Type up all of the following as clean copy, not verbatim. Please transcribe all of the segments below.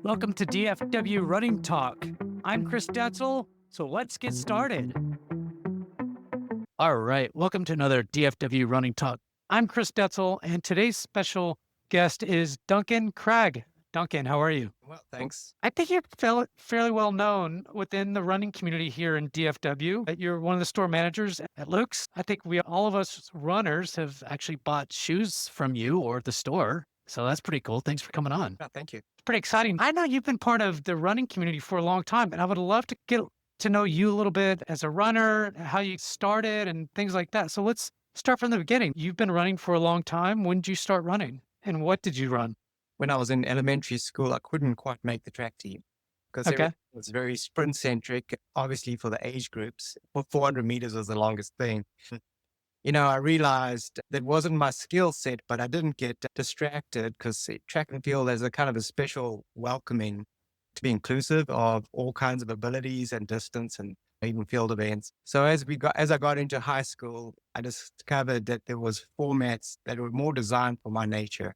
Welcome to DFW Running Talk. I'm Chris Detzel, so let's get started. All right, welcome to another DFW Running Talk. I'm Chris Detzel, and today's special guest is Duncan Cragg. Duncan, how are you? Well, thanks. I think you're fairly well known within the running community here in DFW. You're one of the store managers at Luke's. I think all of us runners have actually bought shoes from you or the store. So that's pretty cool. Thanks for coming on. Oh, thank you. Pretty exciting. I know you've been part of the running community for a long time, and I would love to get to know you a little bit as a runner, how you started and things like that. So let's start from the beginning. You've been running for a long time. When did you start running and what did you run? When I was in elementary school, I couldn't quite make the track team because Okay. everything was very sprint centric. Obviously, for the age groups, 400 meters was the longest thing. I realized that wasn't my skill set, but I didn't get distracted because track and field has a kind of a special welcoming to be inclusive of all kinds of abilities and distance and even field events. So as I got into high school, I discovered that there was formats that were more designed for my nature.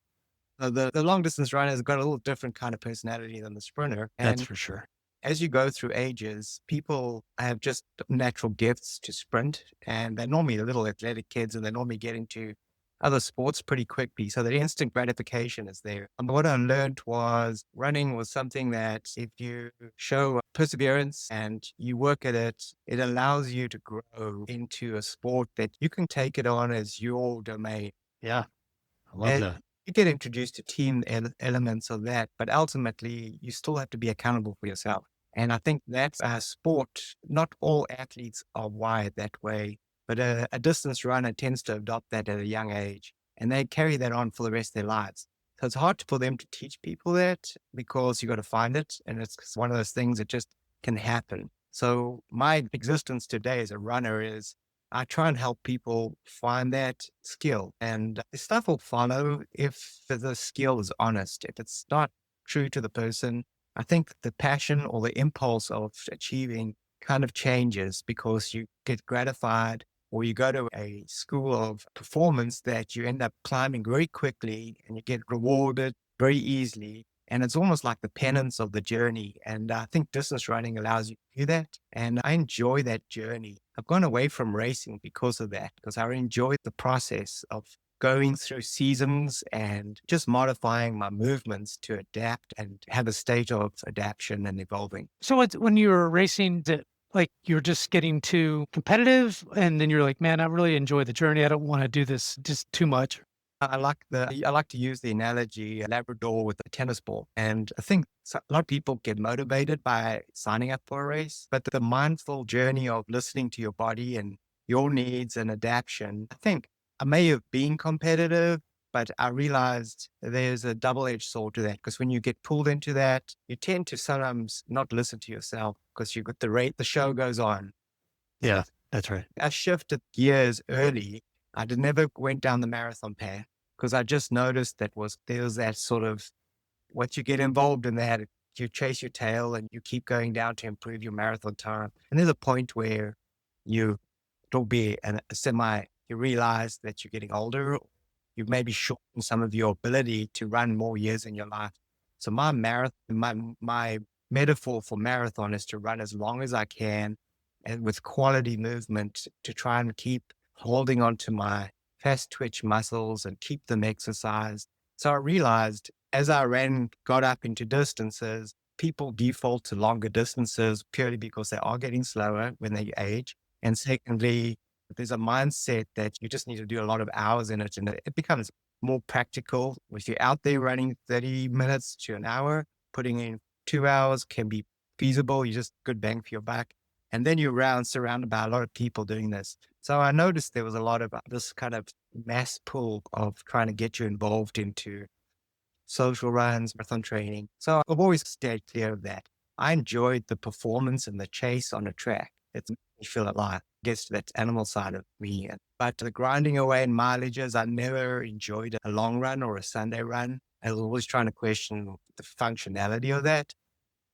The long distance runner has got a little different kind of personality than the sprinter. That's And for sure. as you go through ages, people have just natural gifts to sprint, and they're normally little athletic kids, and they normally get into other sports pretty quickly. So the instant gratification is there. And what I learned was running was something that if you show perseverance and you work at it, it allows you to grow into a sport that you can take it on as your domain. Yeah, I love And that. you get introduced to team elements of that, but ultimately you still have to be accountable for yourself. And I think that's a sport. Not all athletes are wired that way, but a distance runner tends to adopt that at a young age and they carry that on for the rest of their lives. So it's hard for them to teach people that because you got to find it. And it's one of those things that just can happen. So my existence today as a runner is I try and help people find that skill and the stuff will follow if the skill is honest. If it's not true to the person, I think the passion or the impulse of achieving kind of changes because you get gratified or you go to a school of performance that you end up climbing very quickly and you get rewarded very easily. And it's almost like the penance of the journey. And I think distance running allows you to do that. And I enjoy that journey. I've gone away from racing because of that, because I enjoy the process of going through seasons and just modifying my movements to adapt and have a state of adaptation and evolving. So when you were racing, like you're just getting too competitive and then you're like, man, I really enjoy the journey. I don't want to do this just too much. I like to use the analogy Labrador with a tennis ball. And I think a lot of people get motivated by signing up for a race, but the mindful journey of listening to your body and your needs and adaptation, I think I may have been competitive, but I realized there's a double-edged sword to that because when you get pulled into that, you tend to sometimes not listen to yourself because you got the show goes on. Yeah, that's right. I shifted gears early. Never went down the marathon path because I just noticed there was that sort of once you get involved in that, you chase your tail and you keep going down to improve your marathon time. And there's a point where you it'll be a semi. You realize that you're getting older. You've maybe shortened some of your ability to run more years in your life. So my metaphor for marathon is to run as long as I can and with quality movement to try and keep holding on to my fast twitch muscles and keep them exercised. So I realized as I got up into distances, people default to longer distances purely because they are getting slower when they age. And secondly, there's a mindset that you just need to do a lot of hours in it and it becomes more practical. If you're out there running 30 minutes to an hour, putting in 2 hours can be feasible. You just good bang for your buck. And then you're surrounded by a lot of people doing this. So I noticed there was a lot of this kind of mass pull of trying to get you involved into social runs, marathon training. So I've always stayed clear of that. I enjoyed the performance and the chase on a track. It made me feel alive. I guess that's animal side of me. But the grinding away in mileages, I never enjoyed a long run or a Sunday run. I was always trying to question the functionality of that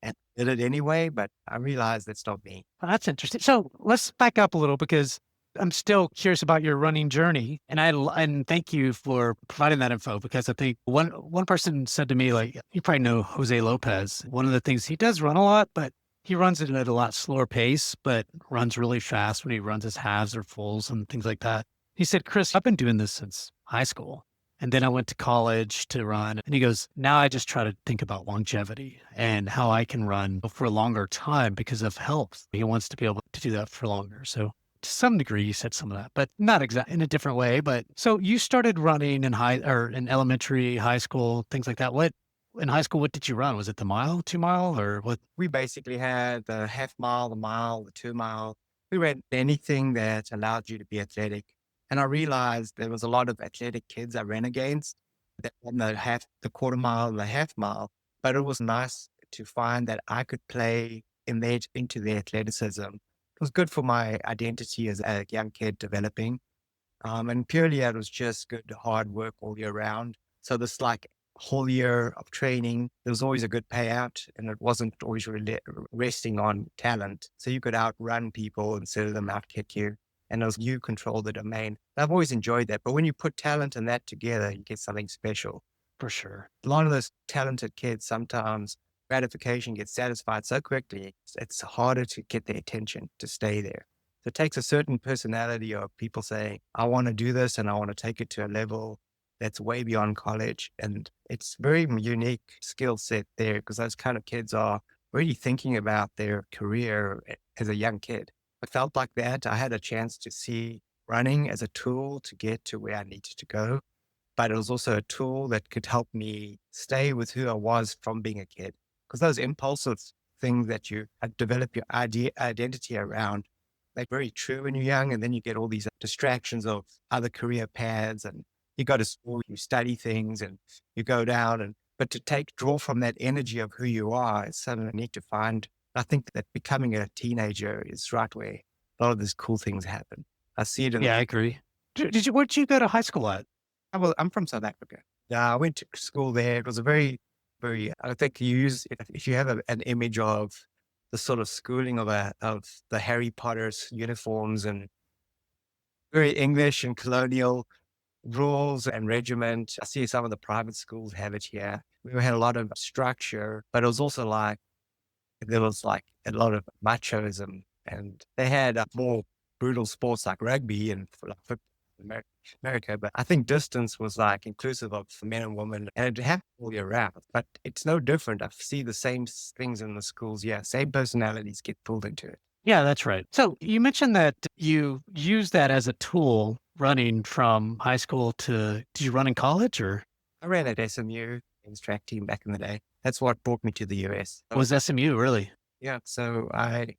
and did it anyway, but I realized that's not me. Well, that's interesting. So let's back up a little because I'm still curious about your running journey, and and thank you for providing that info because I think one person said to me, like, you probably know Jose Lopez. One of the things he does run a lot, but he runs it at a lot slower pace, but runs really fast when he runs his halves or fulls and things like that. He said, Chris, I've been doing this since high school. And then I went to college to run. And he goes, now I just try to think about longevity and how I can run for a longer time because of health. He wants to be able to do that for longer. So to some degree, you said some of that, but not exactly in a different way. But so you started running in in elementary, high school, things like that. What in high school, what did you run? Was it the mile, 2 mile, or what? We basically had the half mile, the mile, the 2 mile. We ran anything that allowed you to be athletic. And I realized there was a lot of athletic kids I ran against that ran the quarter mile and the half mile. But it was nice to find that I could play into their athleticism. It was good for my identity as a young kid developing. And purely it was just good hard work all year round. So this like whole year of training, there was always a good payout and it wasn't always really resting on talent. So you could outrun people instead of them outkick you. And it was you control the domain. I've always enjoyed that. But when you put talent and that together, you get something special. For sure. A lot of those talented kids, sometimes gratification gets satisfied so quickly, it's harder to get their attention to stay there. So it takes a certain personality of people saying, I want to do this and I want to take it to a level that's way beyond college. And it's very unique skill set there because those kind of kids are really thinking about their career as a young kid. I felt like that. I had a chance to see running as a tool to get to where I needed to go, but it was also a tool that could help me stay with who I was from being a kid. Because those impulsive things that you develop your identity around, they're very true when you're young. And then you get all these distractions of other career paths and you go to school, you study things and you go down. But to draw from that energy of who you are, it's something I need to find. I think that becoming a teenager is right where a lot of these cool things happen. I see it in Yeah, I agree. Where'd you go to high school at? I'm from South Africa. I went to school there. It was a very, very, I think if you have an image of the sort of schooling of the Harry Potter's uniforms and very English and colonial rules and regiment. I see some of the private schools have it here. We had a lot of structure, but it was also like, there was like a lot of machoism and they had more brutal sports like rugby and like football in America. But I think distance was like inclusive of men and women and it happened all year round. But it's no different. I see the same things in the schools. Yeah, same personalities get pulled into it. Yeah, that's right. So you mentioned that you use that as a tool running from high school did you run in college or I ran at SMU men's track team back in the day. That's what brought me to the US. was SMU really? Yeah, so I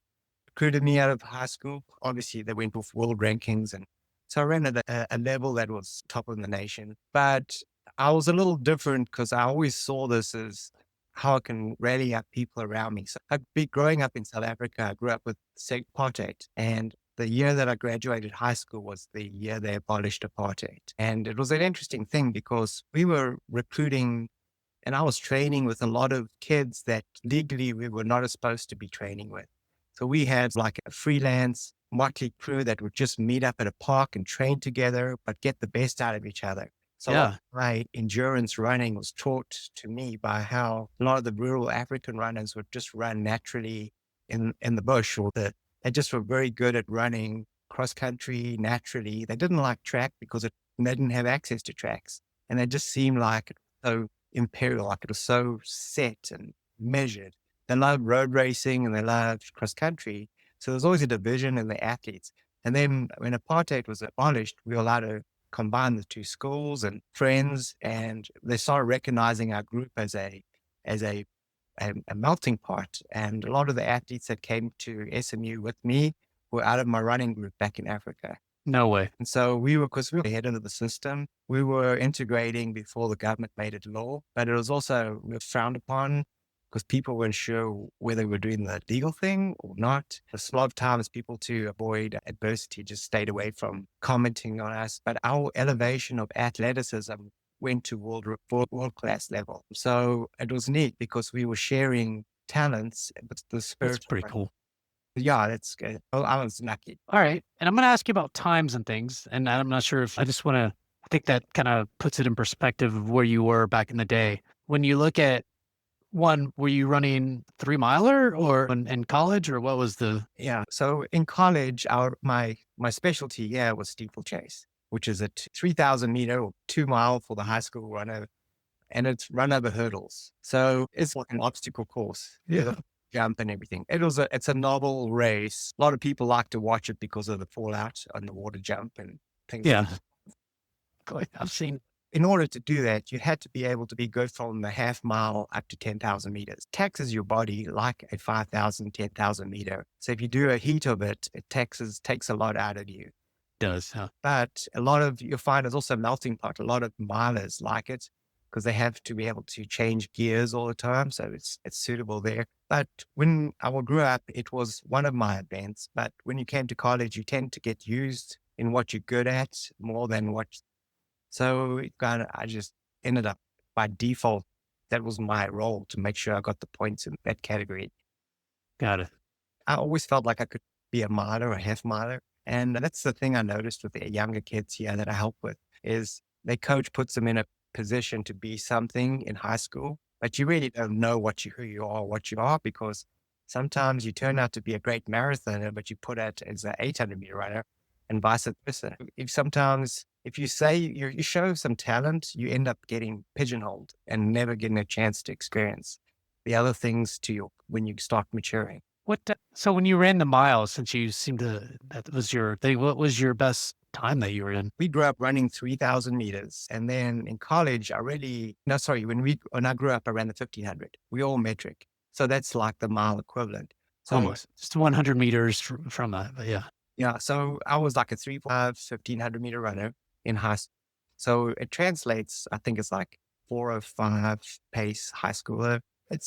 recruited me out of high school. Obviously, they went with world rankings. And so I ran at a level that was top of the nation. But I was a little different because I always saw this as how I can rally up people around me. So growing up in South Africa, I grew up with apartheid. And the year that I graduated high school was the year they abolished apartheid. And it was an interesting thing because we were recruiting and I was training with a lot of kids that legally we were not supposed to be training with. So we had like a freelance motley crew that would just meet up at a park and train together, but get the best out of each other. So a lot Yeah. of my endurance running was taught to me by how a lot of the rural African runners would just run naturally in the bush they just were very good at running cross country naturally. They didn't like track because they didn't have access to tracks. And they just seemed like so imperial, like it was so set and measured. They loved road racing and they loved cross country. So there's always a division in the athletes. And then when apartheid was abolished, we were allowed to combine the two schools and friends, and they started recognizing our group as a melting pot. And a lot of the athletes that came to SMU with me were out of my running group back in Africa. No way. And so because we were ahead of the system, we were integrating before the government made it law, but it was also frowned upon because people weren't sure whether we were doing the legal thing or not. A lot of times people, to avoid adversity, just stayed away from commenting on us. But our elevation of athleticism went to world-class level. So it was neat because we were sharing talents, but the spirit. That's pretty cool. Yeah, that's good. Oh, I was lucky. All right. And I'm going to ask you about times and things. And I'm not sure if I just want to, I think that kind of puts it in perspective of where you were back in the day. When you look at one, were you running 3 miler or in college, or what was the? Yeah. So in college, my specialty, yeah, was steeplechase, which is a 3,000 meter or 2 mile for the high school runner, and it's run over hurdles. So it's like an obstacle course. Yeah. Jump and everything. It's a novel race. A lot of people like to watch it because of the fallout on the water jump and things. Yeah. I've seen. In order to do that, you had to be able to be good from the half mile up to 10,000 meters. Taxes your body like a 5,000, 10,000 meter. So if you do a heat of it, takes a lot out of you. Does. Huh? But a lot of, you'll find it's also a melting pot. A lot of milers like it because they have to be able to change gears all the time. So it's suitable there. But when I grew up, it was one of my events. But when you came to college, you tend to get used in what you're good at more than what. So I just ended up by default. That was my role to make sure I got the points in that category. Got it. I always felt like I could be a miler or a half miler. And that's the thing I noticed with the younger kids here that I help with is their coach puts them in a position to be something in high school, but you really don't know who you are, what you are, because sometimes you turn out to be a great marathoner, but you put out as an 800-meter runner and vice versa. If you say you show some talent, you end up getting pigeonholed and never getting a chance to experience the other things when you start maturing. So when you ran the mile, since you seemed that was your thing, what was your best time that you were in? We grew up running 3,000 meters. And then in college, when I grew up, I ran the 1,500. We all metric. So that's like the mile equivalent. So Almost just 100 meters from that. But yeah. yeah, so I was like a 3.5, 1,500-meter runner in high school. So it translates, I think it's like 4:05 pace high schooler.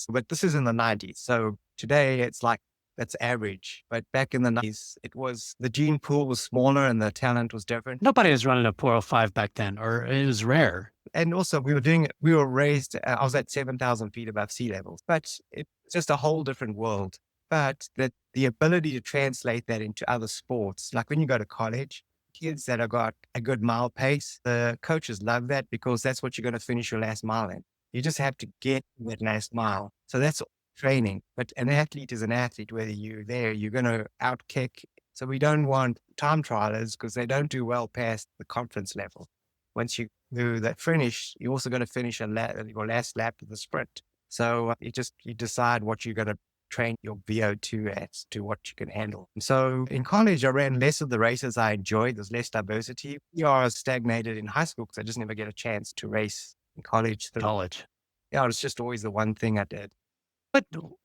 But this is in the 90s. So today it's like, that's average. But back in the 90s, the gene pool was smaller and the talent was different. Nobody was running a 405 back then, or it was rare. And also we were raised, I was at 7,000 feet above sea level, but it's just a whole different world. But the ability to translate that into other sports, like when you go to college, kids that have got a good mile pace, the coaches love that because that's what you're going to finish your last mile in. You just have to get that last mile. So that's training. But an athlete is an athlete, whether you're there, you're going to outkick. So we don't want time trialers because they don't do well past the conference level. Once you do that finish, you're also going to finish your last lap of the sprint. So you decide what you're going to train your VO2 at to what you can handle. So in college, I ran less of the races I enjoyed. There's less diversity. I was stagnated in high school because I just never get a chance to race in college. Yeah, it was just always the one thing I did.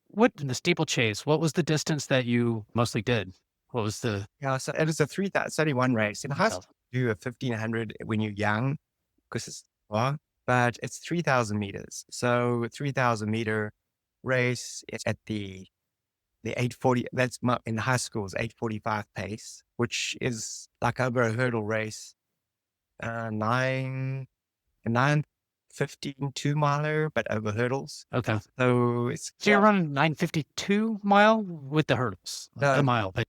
What in the steeplechase? What was the distance that you mostly did? What was the? Yeah, so it was a 3,031 race. In high school, you do a 1,500 when you're young because it's long, but it's 3,000 meters. So 3,000-meter race, it's at the 840. In high school is 8:45 pace, which is like over a hurdle race, 9:15 2-miler, but over hurdles. Okay. So you're running 9:52 mile with the hurdles, a mile, but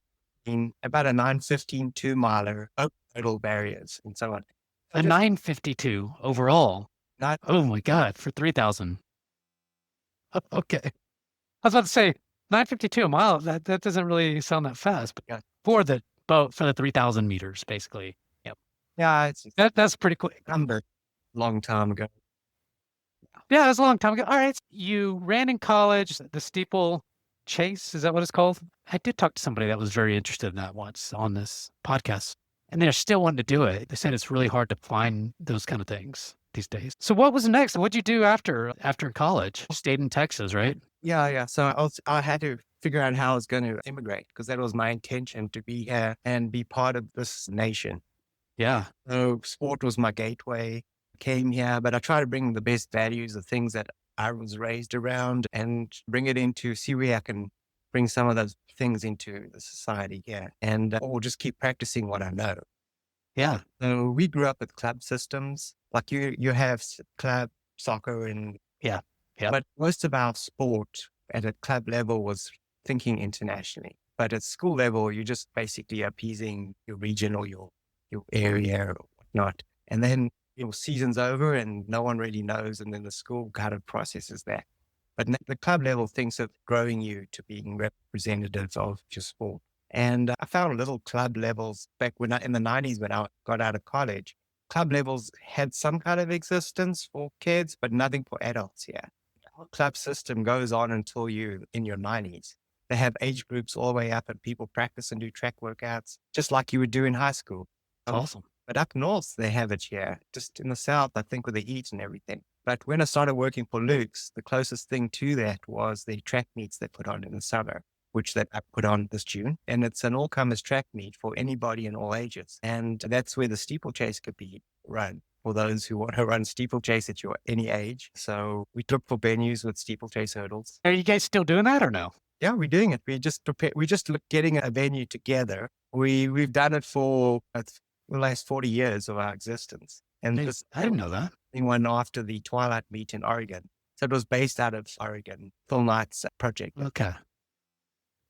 about a 9:15 2-miler over hurdle barriers and so on. So a 9:52 overall. Oh my God, for 3,000. Okay. I was about to say 9:52 a mile. That doesn't really sound that fast, but yeah. for the 3,000 meters, basically. Yep. Yeah, that's pretty quick. Long time ago. Yeah, it was a long time ago. All right. You ran in college, the steeple chase. Is that what it's called? I did talk to somebody that was very interested in that once on this podcast, and they're still wanting to do it. They said it's really hard to find those kind of things these days. So what was next? What'd you do after college? Stayed in Texas, right? Yeah. So I had to figure out how I was going to immigrate because that was my intention, to be here and be part of this nation. Yeah. So sport was my gateway. Came here, but I try to bring the best values, the things that I was raised around, and bring it see where I can bring some of those things into the society here, and or just keep practicing what I know. Yeah. So we grew up with club systems, like you have club soccer and yeah. But most of our sport at a club level was thinking internationally. But at school level, you're just basically appeasing your region or your area or whatnot. And then your season's over and no one really knows. And then the school kind of processes that. But the club level thinks of growing you to being representatives of your sport. And I found little club levels back in the 90s when I got out of college. Club levels had some kind of existence for kids, but nothing for adults here. Our club system goes on until you in your 90s. They have age groups all the way up and people practice and do track workouts, just like you would do in high school. Awesome. But up north, they have it here. Just in the south, I think, with the heat and everything. But when I started working for Luke's, the closest thing to that was the track meets they put on in the summer, which I put on this June. And it's an all-comers track meet for anybody in all ages. And that's where the steeplechase could be run for those who want to run steeplechase at any age. So we look for venues with steeplechase hurdles. Are you guys still doing that or no? Yeah, we're doing it. We just look getting a venue together. We've done it for the last 40 years of our existence. And I didn't know that. One after the Twilight Meet in Oregon. So it was based out of Oregon, Phil Knight's project. Okay.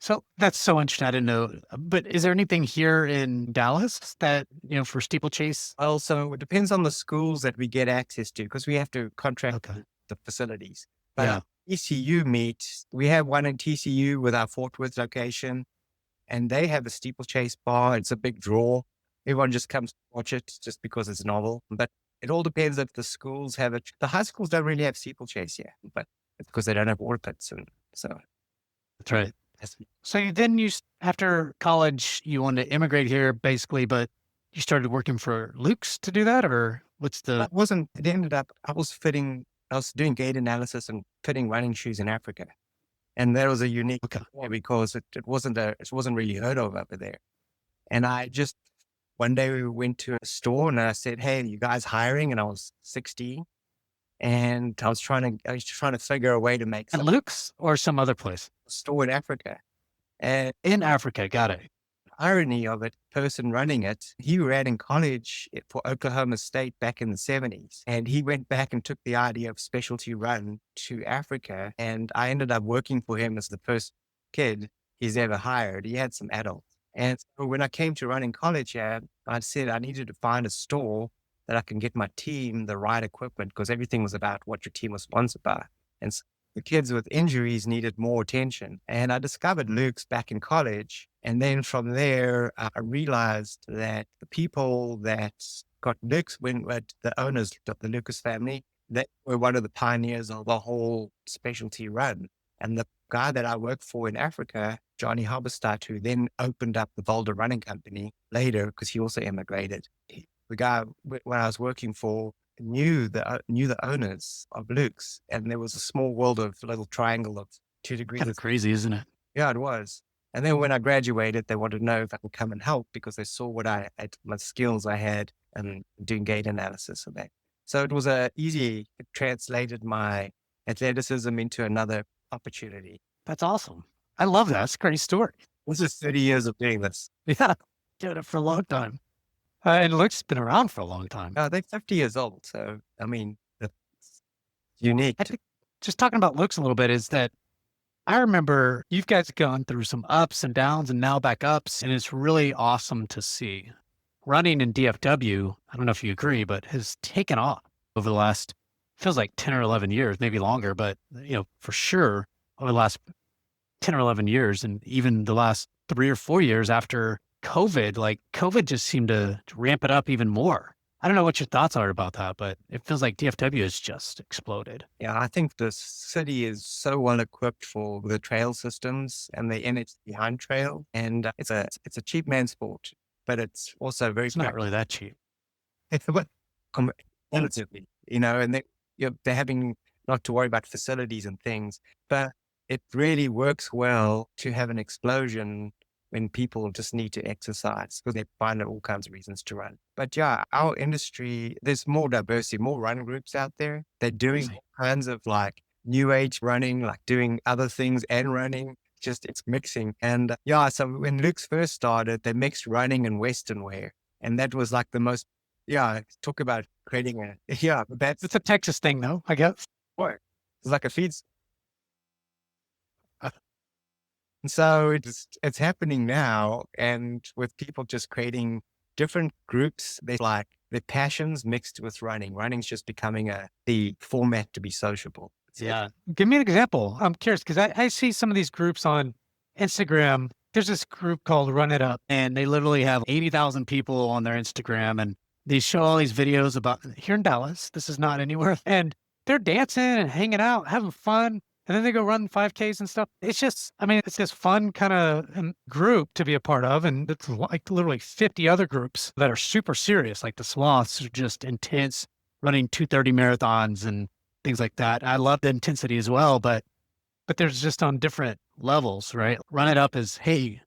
So that's so interesting. I didn't know. But is there anything here in Dallas that, for steeplechase? Well, so it depends on the schools that we get access to because we have to contract the facilities. But TCU meet, we have one in TCU with our Fort Worth location, and they have a steeplechase bar. It's a big draw. Everyone just comes to watch it just because it's novel. But it all depends if the schools have it. The high schools don't really have steeplechase yet, but it's because they don't have water pits. And so that's right. So then after college, you wanted to immigrate here basically, but you started working for Luke's to do that, or what's the? It ended up, I was doing gait analysis and fitting running shoes in Africa. And that was a unique because it wasn't really heard of over there. And one day we went to a store and I said, "Hey, you guys hiring?" And I was 16 and I was trying to figure a way to make At Luke's or some other place? A store in Africa. And in Africa, got it. Irony of it, person running it, he ran in college for Oklahoma State back in the 70s. And he went back and took the idea of specialty run to Africa. And I ended up working for him as the first kid he's ever hired. He had some adults. And so when I came to running college, I said I needed to find a store that I can get my team the right equipment because everything was about what your team was sponsored by. And so the kids with injuries needed more attention. And I discovered Luke's back in college. And then from there, I realized that the people that got Luke's, the owners of the Lucas family, they were one of the pioneers of the whole specialty run. And the guy that I worked for in Africa, Johnny Halberstadt, who then opened up the Boulder Running Company later because he also immigrated. The guy when I was working for knew the owners of Luke's, and there was a small world of a little triangle of 2 degrees. Kind of crazy, isn't it? Yeah, it was. And then when I graduated, they wanted to know if I could come and help because they saw my skills I had and doing gait analysis and that. So it was it translated my athleticism into another opportunity. That's awesome. I love that. That's a great story. This is 30 years of doing this. Yeah, doing it for a long time. And Luke's been around for a long time. They're 50 years old. So, I mean, it's unique. I think just talking about Luke's a little bit is that I remember you guys have gone through some ups and downs and now back ups. And it's really awesome to see. Running in DFW, I don't know if you agree, but has taken off over the last, feels like 10 or 11 years, maybe longer, but for sure over the last 10 or 11 years and even the last 3 or 4 years after COVID, like COVID just seemed to ramp it up even more. I don't know what your thoughts are about that, but it feels like DFW has just exploded. Yeah, I think the city is so well equipped for the trail systems and the energy behind trail. And it's a cheap man sport, but it's also very... It's not really that cheap. Relatively, and they're having not to worry about facilities and things, but it really works well to have an explosion when people just need to exercise because they find all kinds of reasons to run. But yeah, our industry, there's more diversity, more run groups out there. They're doing all kinds of like new age running, like doing other things and running. Just it's mixing. And so when Luke's first started, they mixed running and Western wear. And that was like the most, talk about creating it's a Texas thing though, I guess. It's like a feeds. And so it's happening now, and with people just creating different groups, they like their passions mixed with running. Running's just becoming the format to be sociable. Yeah. Give me an example. I'm curious because I see some of these groups on Instagram. There's this group called Run It Up, and they literally have 80,000 people on their Instagram, and they show all these videos about here in Dallas. This is not anywhere. And they're dancing and hanging out, having fun. And then they go run 5Ks and stuff. It's just, I mean, it's this fun kind of group to be a part of. And it's like literally 50 other groups that are super serious. Like the sloths are just intense, running 2:30 marathons and things like that. I love the intensity as well, but there's just on different levels, right? Run It Up is, hey,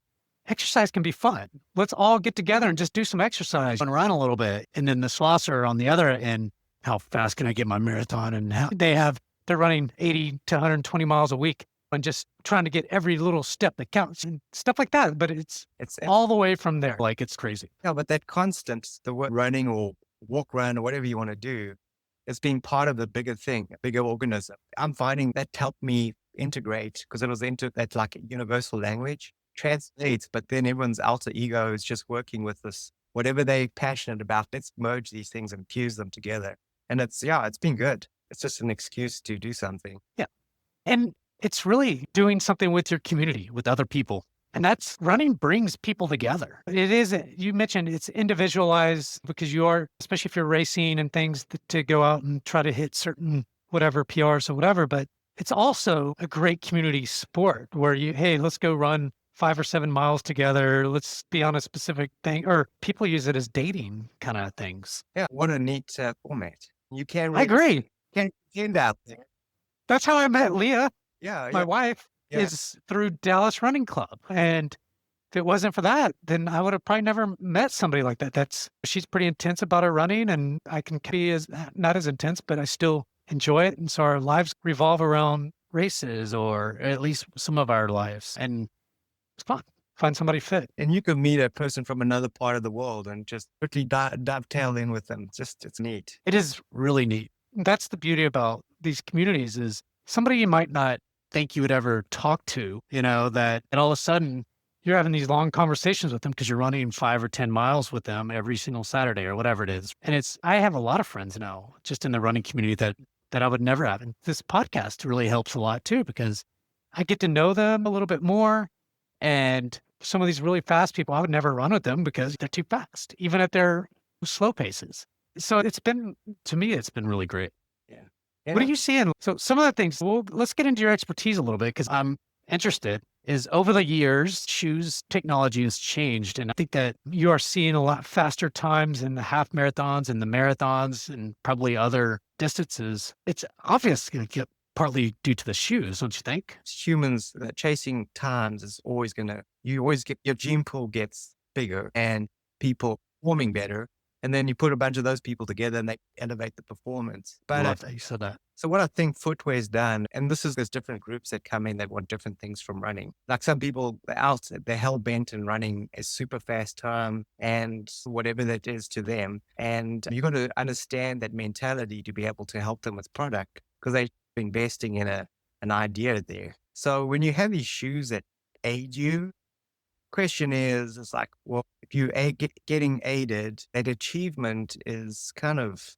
exercise can be fun. Let's all get together and just do some exercise and run a little bit. And then the sloths are on the other end. How fast can I get my marathon? And how they're running 80 to 120 miles a week and just trying to get every little step that counts and stuff like that. But it's all the way from there. Like it's crazy. Yeah, but that constant, the running or walk, run, or whatever you want to do, it's being part of the bigger thing, a bigger organism. I'm finding that helped me integrate because it was into that like universal language translates, but then everyone's alter ego is just working with this, whatever they're passionate about. Let's merge these things and fuse them together. And it's been good. It's just an excuse to do something. Yeah. And it's really doing something with your community, with other people. And that's running brings people together. It is, you mentioned it's individualized because you are, especially if you're racing and things to go out and try to hit certain whatever PRs or whatever, but it's also a great community sport where hey, let's go run 5 or 7 miles together. Let's be on a specific thing, or people use it as dating kind of things. Yeah. What a neat format. You can I agree. Can't end out there. That's how I met Leah. Yeah. My wife is through Dallas Running Club. And if it wasn't for that, then I would have probably never met somebody like that. She's pretty intense about her running, and I can be not as intense, but I still enjoy it. And so our lives revolve around races, or at least some of our lives. And it's fun. Find somebody fit. And you could meet a person from another part of the world and just quickly dovetail in with them. It's neat. It is really neat. That's the beauty about these communities is somebody you might not think you would ever talk to, and all of a sudden you're having these long conversations with them because you're running 5 or 10 miles with them every single Saturday or whatever it is. And I have a lot of friends now just in the running community that I would never have. And this podcast really helps a lot too, because I get to know them a little bit more. And some of these really fast people, I would never run with them because they're too fast, even at their slow paces. So to me, it's been really great. Yeah. What are you seeing? So some of the things, well, let's get into your expertise a little bit because I'm interested, is over the years, shoes technology has changed. And I think that you are seeing a lot faster times in the half marathons and the marathons and probably other distances. It's obvious going to get partly due to the shoes, don't you think? Humans chasing times is always you always get your gene pool gets bigger and people performing better. And then you put a bunch of those people together and they elevate the performance. But I love that you said that. So what I think footwear's done, and there's different groups that come in that want different things from running. Like some people, they're hell bent in running a super fast time and whatever that is to them. And you got to understand that mentality to be able to help them with product because they're investing in an idea there. So when you have these shoes that aid you, question is, it's like, well, if you getting aided, that achievement is kind of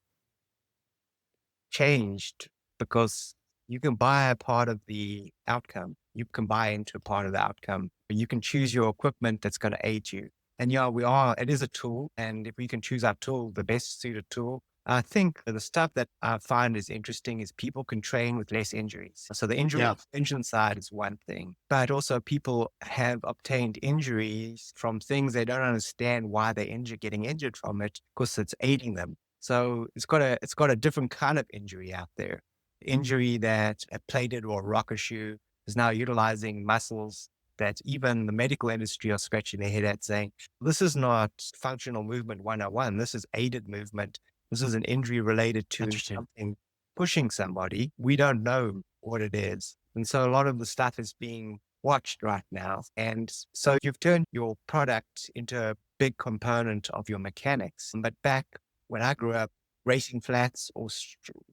changed because you can buy a part of the outcome. You can buy into a part of the outcome. You can choose your equipment that's going to aid you. And it is a tool. And if we can choose our tool, the best suited tool, I think the stuff that I find is interesting is people can train with less injuries. So the injury prevention side is one thing, but also people have obtained injuries from things they don't understand why they're getting injured from it because it's aiding them. So it's got a different kind of injury out there. Injury that a plated or rocker shoe is now utilizing muscles that even the medical industry are scratching their head at saying, this is not functional movement 101. This is aided movement. This is an injury related to something pushing somebody. We don't know what it is. And so a lot of the stuff is being watched right now. And so you've turned your product into a big component of your mechanics. But back when I grew up, racing flats or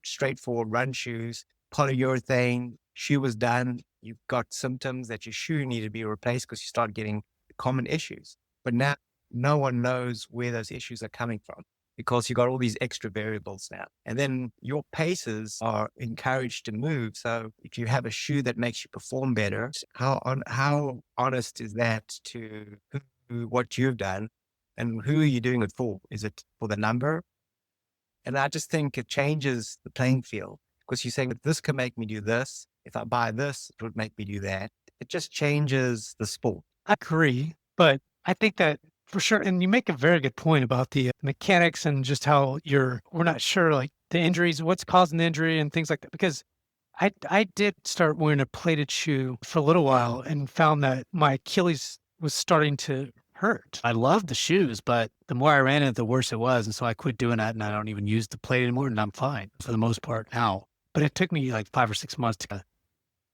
straightforward run shoes, polyurethane, shoe was done. you've got symptoms that your shoe need to be replaced because you start getting common issues. But now no one knows where those issues are coming from because you got all these extra variables now. And then your paces are encouraged to move. So if you have a shoe that makes you perform better, how honest is that to what you've done and who are you doing it for? Is it for the number? And I just think it changes the playing field because you're saying that this can make me do this. If I buy this, it would make me do that. It just changes the sport. I agree, but I think that for sure, and you make a very good point about the mechanics and just how we're not sure like the injuries, what's causing the injury and things like that. Because I did start wearing a plated shoe for a little while and found that my Achilles was starting to hurt. I loved the shoes, but the more I ran it, the worse it was. And so I quit doing that and I don't even use the plate anymore and I'm fine for the most part now. But it took me like 5 or 6 months to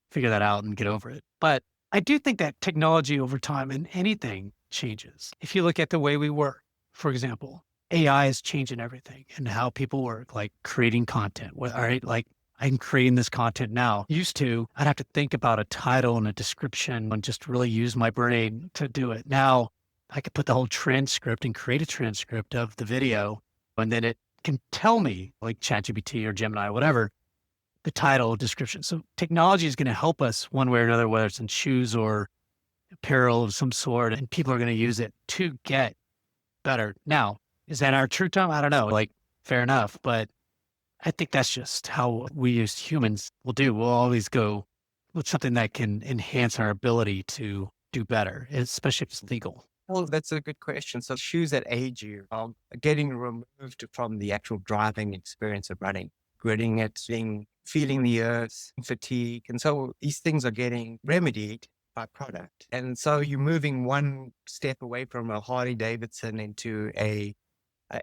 figure that out and get over it. But I do think that technology over time and anything changes. If you look at the way we work, for example, AI is changing everything and how people work, like creating content. All right, like I'm creating this content now. Used to, I'd have to think about a title and a description and just really use my brain to do it. Now I could put the whole transcript and create a transcript of the video, and then it can tell me, like ChatGPT or Gemini or whatever, the title, description. So technology is going to help us one way or another, whether it's in shoes or apparel of some sort, and people are going to use it to get better. Now, is that our true time? I don't know. Like, fair enough. But I think that's just how we as humans will do. We'll always go with something that can enhance our ability to do better, especially if it's legal. Well, that's a good question. So shoes that age you are getting removed from the actual driving experience of running, gritting it, feeling the earth, fatigue. And so these things are getting remedied by product. And so you're moving one step away from a Harley Davidson into an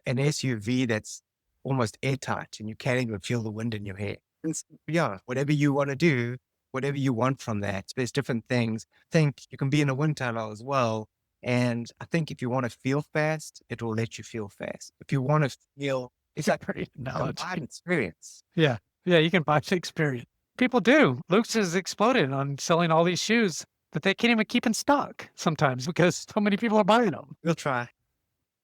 SUV that's almost airtight and you can't even feel the wind in your hair. And yeah, whatever you want to do, whatever you want from that, there's different things. Think you can be in a wind tunnel as well. And I think if you want to feel fast, it will let you feel fast. If you want to feel, it's like Great a knowledge. combined experience. Yeah. Yeah. You can buy the experience. People do. Luke's has exploded on selling all these shoes that they can't even keep in stock sometimes because so many people are buying them. We'll try.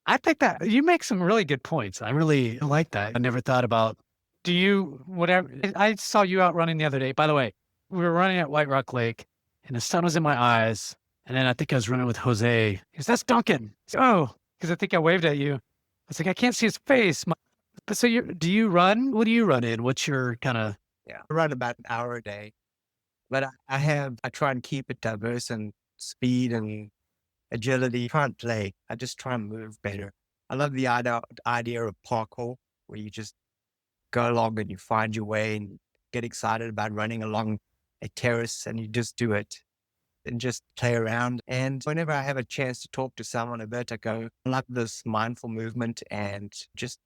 I think that you make some really good points. I really like that. I never thought about, whatever. I saw you out running the other day. By the way, we were running at White Rock Lake and the sun was in my eyes. And then I think I was running with Jose. He goes, "That's Duncan." I said, "Oh," because I think I waved at you. I was like, "I can't see his face." But so do you run? What do you run in? What's your kind of? Yeah. I run about an hour a day, but I try and keep it diverse and speed and agility. Try and play. I just try and move better. I love the idea of parkour where you just go along and you find your way and get excited about running along a terrace and you just do it and just play around. And whenever I have a chance to talk to someone a bit, I go, I like this mindful movement and just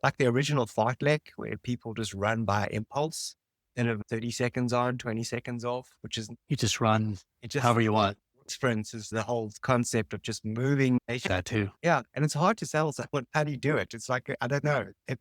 like the original fartlek where people just run by impulse and of 30 seconds on, 20 seconds off, which is, You just run it just, however you want. sprints is the whole concept of just moving. That too. Yeah. And it's hard to sell someone, how do you do it? It's like, I don't know. It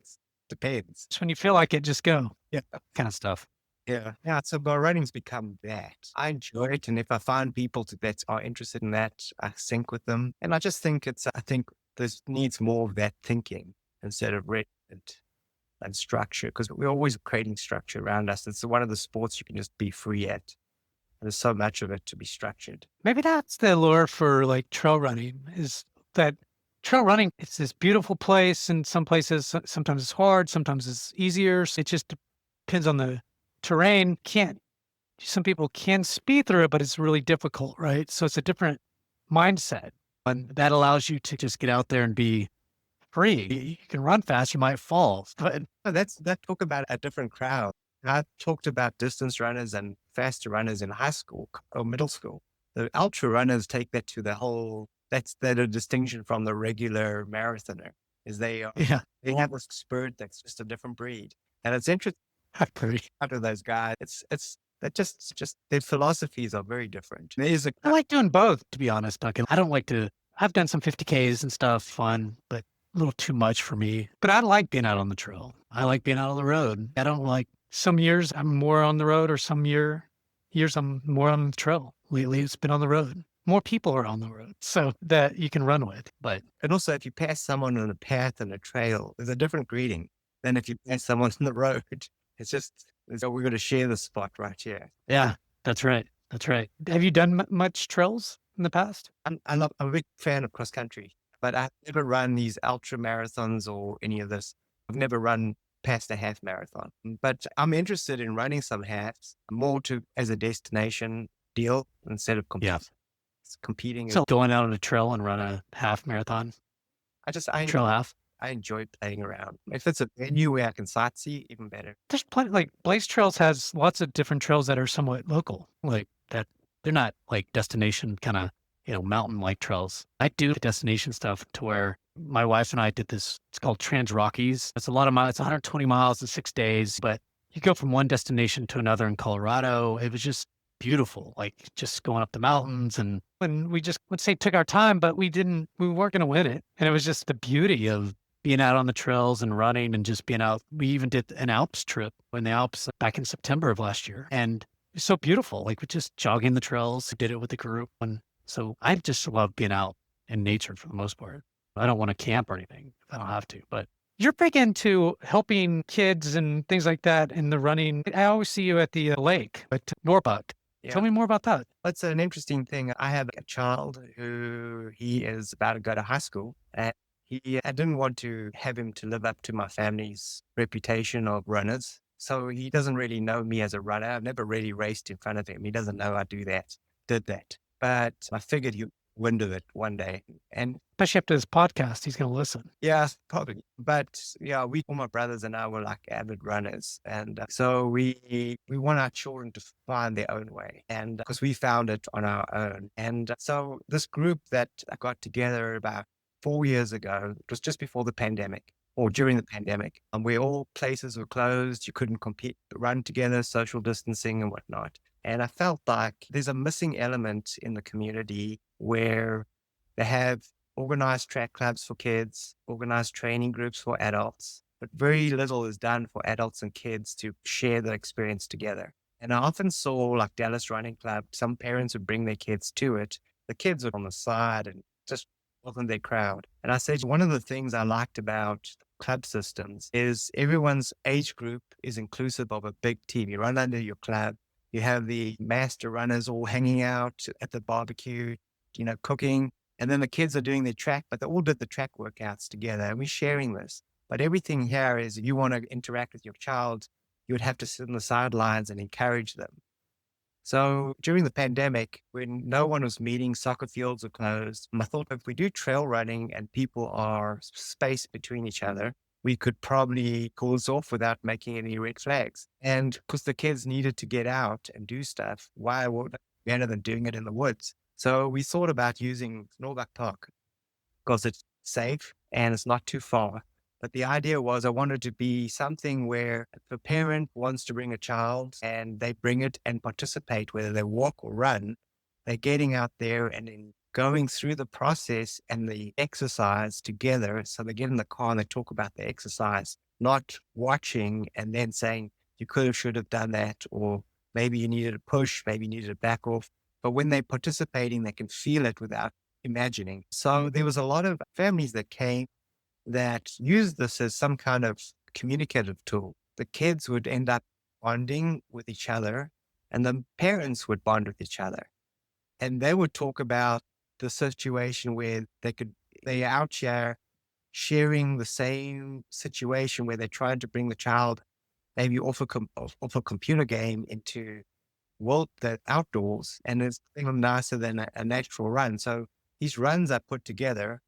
depends. It's when you feel like it, just go. Yeah. Kind of stuff. Yeah. Yeah. So my running's become that. I enjoy it. And if I find people that are interested in that, I sync with them. And I just think I think there's needs more of that thinking instead of red and structure, because we're always creating structure around us. It's one of the sports you can just be free at. There's so much of it to be structured. Maybe that's the allure for like trail running is that trail running, it's this beautiful place. And some places, sometimes it's hard, sometimes it's easier. It just depends on the terrain. Some people can speed through it, but it's really difficult, right? So it's a different mindset. And that allows you to just get out there and be free. You can run fast, you might fall, but That talk about a different crowd. I talked about distance runners and faster runners in high school or middle school. The ultra runners take that to that's the distinction from the regular marathoner is they have a spirit that's just a different breed. And it's interesting out of those guys. It's that just their philosophies are very different. I like doing both, to be honest, Duncan. I've done some 50Ks and stuff, fun, but a little too much for me. But I like being out on the trail. I like being out on the road. I don't like some years I'm more on the road or some year, years I'm more on the trail. Lately, it's been on the road. More people are on the road so that you can run with. But And also, if you pass someone on a path and a trail, there's a different greeting than if you pass someone on the road. It's just, so we're going to share the spot right here. yeah, that's right. That's right. Have you done much trails in the past? I'm a big fan of cross country, but I've never run these ultra marathons or any of this. I've never run past a half marathon, but I'm interested in running some halves more to as a destination deal instead of Yeah. competing. So going out on a trail and run a half marathon, I trail half. I enjoy playing around. If it's a venue where I can sightsee, even better. There's plenty, like Blaze Trails has lots of different trails that are somewhat local, like that. They're not like destination kind of, mountain like trails. I do the destination stuff to where my wife and I did this. It's called Trans Rockies. It's a lot of miles. It's 120 miles in 6 days, but you go from one destination to another in Colorado. It was just beautiful, like just going up the mountains. And when we just, let's say, took our time, but we weren't going to win it. And it was just the beauty of being out on the trails and running and just being out. We even did an Alps trip in the Alps back in September of last year. And it was so beautiful. Like, we're just jogging the trails, did it with the group. And so I just love being out in nature for the most part. I don't want to camp or anything if I don't have to, but you're big into helping kids and things like that in the running. I always see you at the lake at Norbuck. Tell me more about that. That's an interesting thing. I have a child who he is about to go to high school, and I didn't want to have him to live up to my family's reputation of runners. So he doesn't really know me as a runner. I've never really raced in front of him. He doesn't know I did that. But I figured he'd wind of it one day. And Especially after this podcast, he's going to listen. yeah, probably. But yeah, all my brothers and I were like avid runners. And so we want our children to find their own way. And because we found it on our own. And so this group that I got together about 4 years ago, it was just before the pandemic or during the pandemic, and where all places were closed, you couldn't run together, social distancing and whatnot. And I felt like there's a missing element in the community where they have organized track clubs for kids, organized training groups for adults, but very little is done for adults and kids to share the experience together. And I often saw like Dallas Running Club, some parents would bring their kids to it. The kids were on the side and just wasn't their crowd. And I said, one of the things I liked about club systems is everyone's age group is inclusive of a big team. You run under your club. You have the master runners all hanging out at the barbecue, cooking. And then the kids are doing their track, but they all did the track workouts together. And we're sharing this. But everything here is if you want to interact with your child, you would have to sit on the sidelines and encourage them. So during the pandemic, when no one was meeting, soccer fields were closed, I thought if we do trail running and people are spaced between each other, we could probably call this off without making any red flags. And because the kids needed to get out and do stuff, why would better than doing it in the woods? So we thought about using Norbuck Park because it's safe and it's not too far. But the idea was I wanted to be something where if a parent wants to bring a child and they bring it and participate, whether they walk or run, they're getting out there and then going through the process and the exercise together. So they get in the car and they talk about the exercise, not watching and then saying, you could have, should have done that, or maybe you needed a push, maybe you needed to back off. But when they're participating, they can feel it without imagining. So there was a lot of families that came that used this as some kind of communicative tool. The kids would end up bonding with each other and the parents would bond with each other. And they would talk about the situation where they're out here sharing the same situation where they're trying to bring the child maybe off a computer game into the outdoors, and it's even nicer than a natural run. So these runs I put together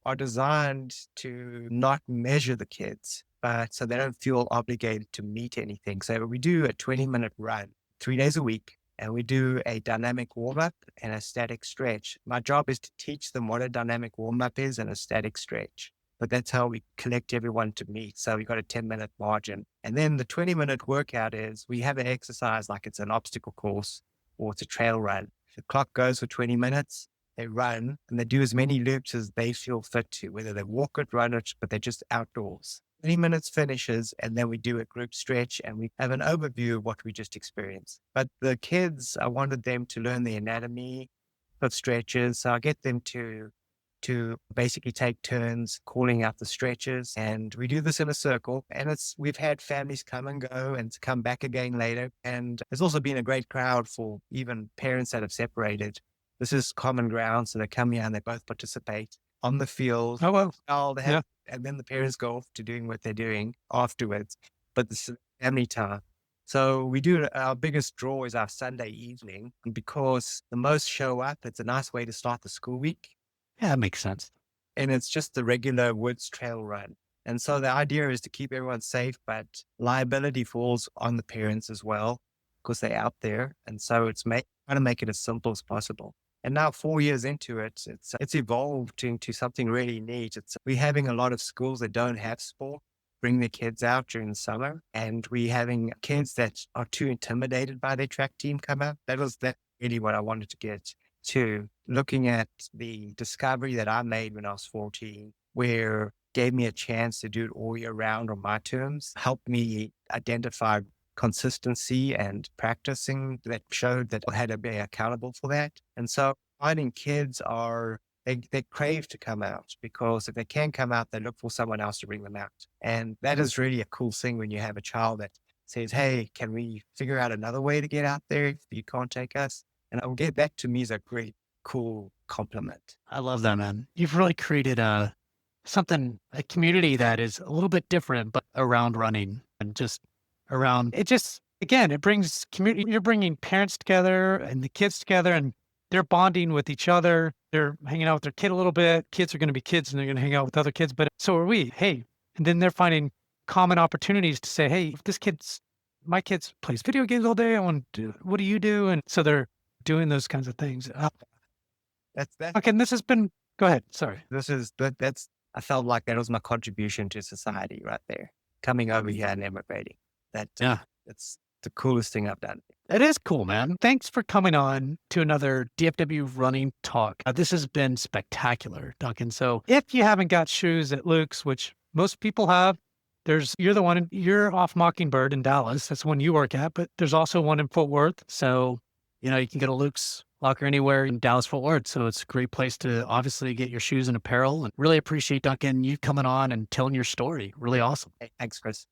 are designed to not measure the kids, but so they don't feel obligated to meet anything. So we do a 20-minute run 3 days a week, and we do a dynamic warm-up and a static stretch. My job is to teach them what a dynamic warm-up is and a static stretch. But that's how we collect everyone to meet. So we got a 10-minute margin. And then the 20-minute workout is we have an exercise like it's an obstacle course or it's a trail run. The clock goes for 20 minutes. They run and they do as many loops as they feel fit to, whether they walk it, run it, but they're just outdoors. 20 minutes finishes, and then we do a group stretch and we have an overview of what we just experienced. But the kids, I wanted them to learn the anatomy of stretches. So I get them to basically take turns calling out the stretches. And we do this in a circle. And we've had families come and go and come back again later. And there's also been a great crowd for even parents that have separated. This is common ground. So they come here and they both participate on the field. Oh, well. They Yeah. have, and then the parents go off to doing what they're doing afterwards. But this is family time. So we do our biggest draw is our Sunday evening. And because the most show up, it's a nice way to start the school week. Yeah, that makes sense. And it's just the regular woods trail run. And so the idea is to keep everyone safe, but liability falls on the parents as well because they're out there. And so trying to make it as simple as possible. And now 4 years into it, it's evolved into something really neat. We're having a lot of schools that don't have sport bring their kids out during the summer, and we're having kids that are too intimidated by their track team come out. That's really what I wanted to get to, looking at the discovery that I made when I was 14, where gave me a chance to do it all year round on my terms, helped me identify consistency and practicing that showed that I had to be accountable for that. And so finding kids they crave to come out, because if they can come out, they look for someone else to bring them out. And that is really a cool thing when you have a child that says, hey, can we figure out another way to get out there if you can't take us? And I'll get back to me as a great, cool compliment. I love that, man. You've really created a community that is a little bit different, but around running and just around it. Just, again, it brings community. You're bringing parents together and the kids together, and they're bonding with each other. They're hanging out with their kid a little bit. Kids are going to be kids and they're going to hang out with other kids, but so are we. Hey, and then they're finding common opportunities to say, hey, if my kid plays video games all day, what do you do? And so they're doing those kinds of things. That's Okay, and this has been, go ahead. Sorry. I felt like that was my contribution to society right there, coming over here and emigrating. That's the coolest thing I've done. It is cool, man. Thanks for coming on to another DFW Running Talk. This has been spectacular, Duncan. So if you haven't got shoes at Luke's, which most people have, you're off Mockingbird in Dallas. That's the one you work at, but there's also one in Fort Worth. So, you can go to Luke's Locker anywhere in Dallas, Fort Worth. So it's a great place to obviously get your shoes and apparel, and really appreciate, Duncan, you coming on and telling your story. Really awesome. Hey, thanks, Chris.